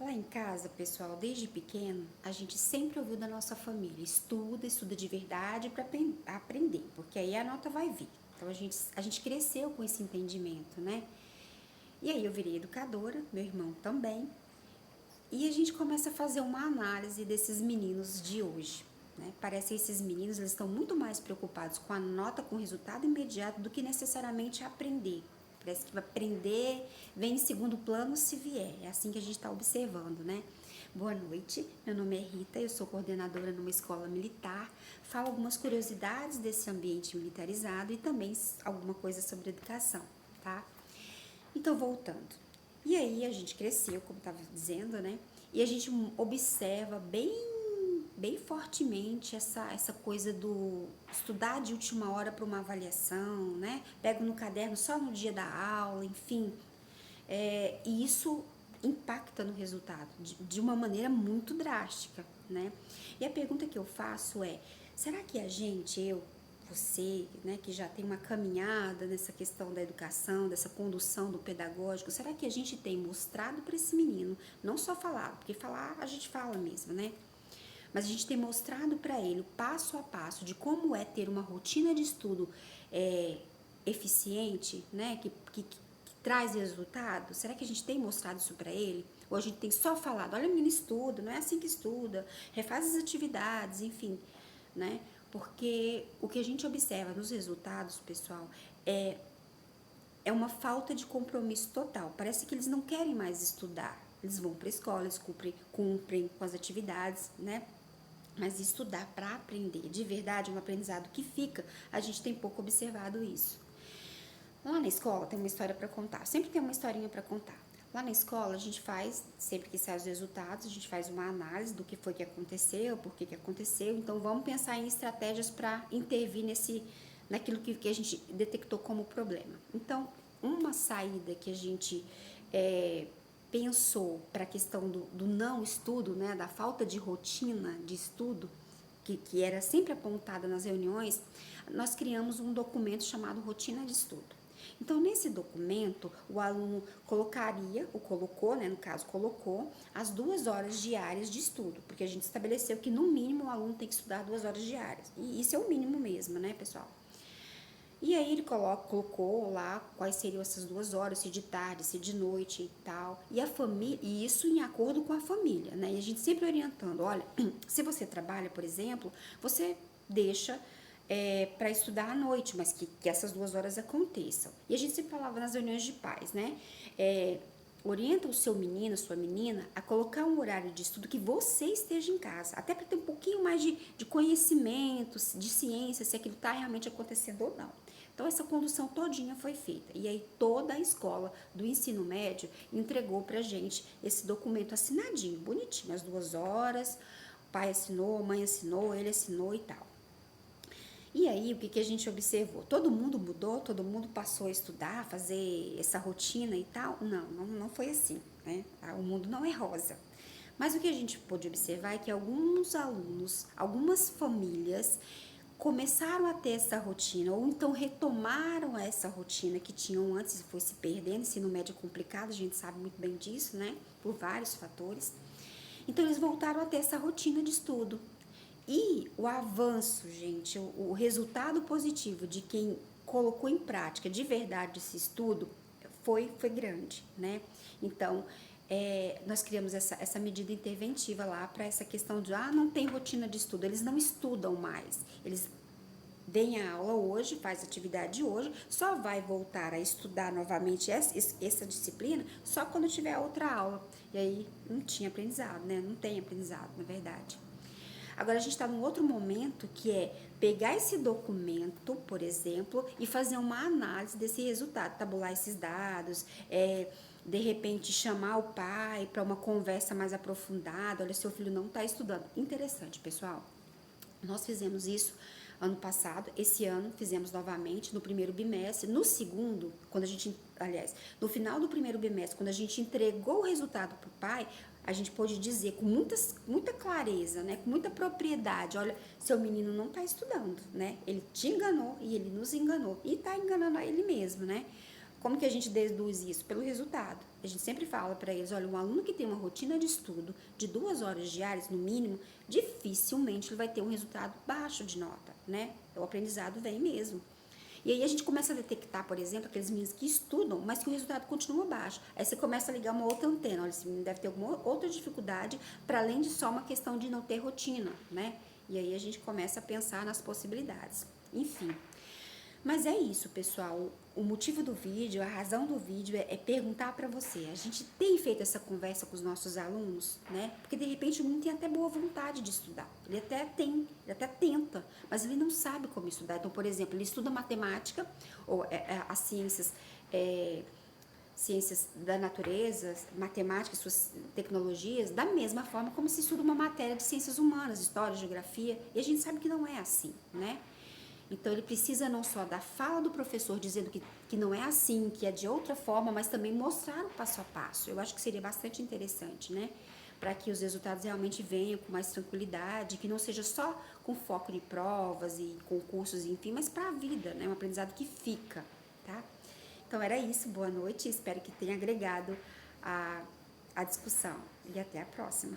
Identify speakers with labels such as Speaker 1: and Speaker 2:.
Speaker 1: Lá em casa, pessoal, desde pequeno, a gente sempre ouviu da nossa família: estuda, estuda de verdade para aprender, porque aí a nota vai vir. Então a gente cresceu com esse entendimento, né? E aí eu virei educadora, meu irmão também, e a gente começa a fazer uma análise desses meninos de hoje. Né? Parece que esses meninos eles estão muito mais preocupados com a nota, com o resultado imediato, do que necessariamente aprender. Parece que aprender vem em segundo plano se vier. É assim que a gente está observando, né? Boa noite, meu nome é Rita, eu sou coordenadora numa escola militar. Falo algumas curiosidades desse ambiente militarizado e também alguma coisa sobre educação, tá? Então, voltando. E aí a gente cresceu, como estava dizendo, né? E a gente observa bem fortemente essa coisa do estudar de última hora para uma avaliação, né? Pego no caderno só no dia da aula, enfim. E isso impacta no resultado de uma maneira muito drástica, né? E a pergunta que eu faço é: será que a gente, você, né, que já tem uma caminhada nessa questão da educação, dessa condução do pedagógico, será que a gente tem mostrado para esse menino, não só falado, porque falar a gente fala mesmo, né? Mas a gente tem mostrado para ele o passo a passo de como é ter uma rotina de estudo eficiente, né? Que traz resultado? Será que a gente tem mostrado isso para ele? Ou a gente tem só falado: olha, menino, estuda, não é assim que estuda, refaz as atividades, enfim, né? Porque o que a gente observa nos resultados, pessoal, é uma falta de compromisso total. Parece que eles não querem mais estudar. Eles vão para a escola, eles cumprem com as atividades, né? Mas estudar para aprender, de verdade, um aprendizado que fica, a gente tem pouco observado isso. Lá na escola tem uma história para contar, sempre tem uma historinha para contar. Lá na escola a gente faz, sempre que saem os resultados, a gente faz uma análise do que foi que aconteceu, por que aconteceu. Então vamos pensar em estratégias para intervir naquilo que a gente detectou como problema. Então, uma saída que a gente pensou para a questão do não estudo, né, da falta de rotina de estudo, que era sempre apontada nas reuniões, nós criamos um documento chamado Rotina de Estudo. Então, nesse documento, o aluno colocou, né, no caso, colocou as 2 horas diárias de estudo, porque a gente estabeleceu que, no mínimo, o aluno tem que estudar 2 horas diárias. E isso é o mínimo mesmo, né, pessoal? E aí ele colocou lá quais seriam essas 2 horas, se de tarde, se de noite e tal. E a família, e isso em acordo com a família, né? E a gente sempre orientando: olha, se você trabalha, por exemplo, você deixa para estudar à noite, mas que essas 2 horas aconteçam. E a gente sempre falava nas reuniões de pais, né? Orienta o seu menino, sua menina, a colocar um horário de estudo que você esteja em casa, até para ter um pouquinho mais de conhecimento, de ciência, se aquilo está realmente acontecendo ou não. Então, essa condução todinha foi feita. E aí, toda a escola do ensino médio entregou pra gente esse documento assinadinho, bonitinho, as 2 horas, o pai assinou, a mãe assinou, ele assinou e tal. E aí, o que a gente observou? Todo mundo mudou, todo mundo passou a estudar, fazer essa rotina e tal? Não foi assim, né? O mundo não é rosa. Mas o que a gente pôde observar é que alguns alunos, algumas famílias começaram a ter essa rotina, ou então retomaram essa rotina que tinham antes e foi se perdendo. Ensino médio é complicado, a gente sabe muito bem disso, né? Por vários fatores. Então, eles voltaram a ter essa rotina de estudo. E o avanço, gente, o resultado positivo de quem colocou em prática de verdade esse estudo foi grande, né? Então, nós criamos essa medida interventiva lá para essa questão de: não tem rotina de estudo, eles não estudam mais, eles vem a aula hoje, faz atividade hoje, só vai voltar a estudar novamente essa disciplina só quando tiver outra aula. E aí não tinha aprendizado, né? Não tem aprendizado, na verdade. Agora a gente está num outro momento, que é pegar esse documento, por exemplo, e fazer uma análise desse resultado, tabular esses dados, de repente chamar o pai para uma conversa mais aprofundada: olha, seu filho não está estudando. Interessante, pessoal. Nós fizemos isso ano passado, esse ano fizemos novamente no primeiro bimestre. No segundo, no final do primeiro bimestre, quando a gente entregou o resultado para o pai, a gente pôde dizer com muita clareza, né, com muita propriedade: olha, seu menino não está estudando, né? Ele te enganou e ele nos enganou e está enganando a ele mesmo, né? Como que a gente deduz isso? Pelo resultado. A gente sempre fala para eles, olha, um aluno que tem uma rotina de estudo de 2 horas diárias, no mínimo, dificilmente ele vai ter um resultado baixo de nota, né? O aprendizado vem mesmo. E aí a gente começa a detectar, por exemplo, aqueles meninos que estudam, mas que o resultado continua baixo. Aí você começa a ligar uma outra antena, olha, esse menino deve ter alguma outra dificuldade, para além de só uma questão de não ter rotina, né? E aí a gente começa a pensar nas possibilidades. Enfim. Mas é isso, pessoal. O motivo do vídeo, a razão do vídeo é perguntar para você. A gente tem feito essa conversa com os nossos alunos, né? Porque de repente o menino tem até boa vontade de estudar. Ele até tenta, mas ele não sabe como estudar. Então, por exemplo, ele estuda matemática ou as ciências, ciências da natureza, matemática e suas tecnologias, da mesma forma como se estuda uma matéria de ciências humanas, história, geografia. E a gente sabe que não é assim, né? Então, ele precisa não só da fala do professor dizendo que não é assim, que é de outra forma, mas também mostrar o passo a passo. Eu acho que seria bastante interessante, né? Para que os resultados realmente venham com mais tranquilidade, que não seja só com foco em provas e concursos, enfim, mas para a vida, né? Um aprendizado que fica, tá? Então, era isso. Boa noite. Espero que tenha agregado a discussão. E até a próxima.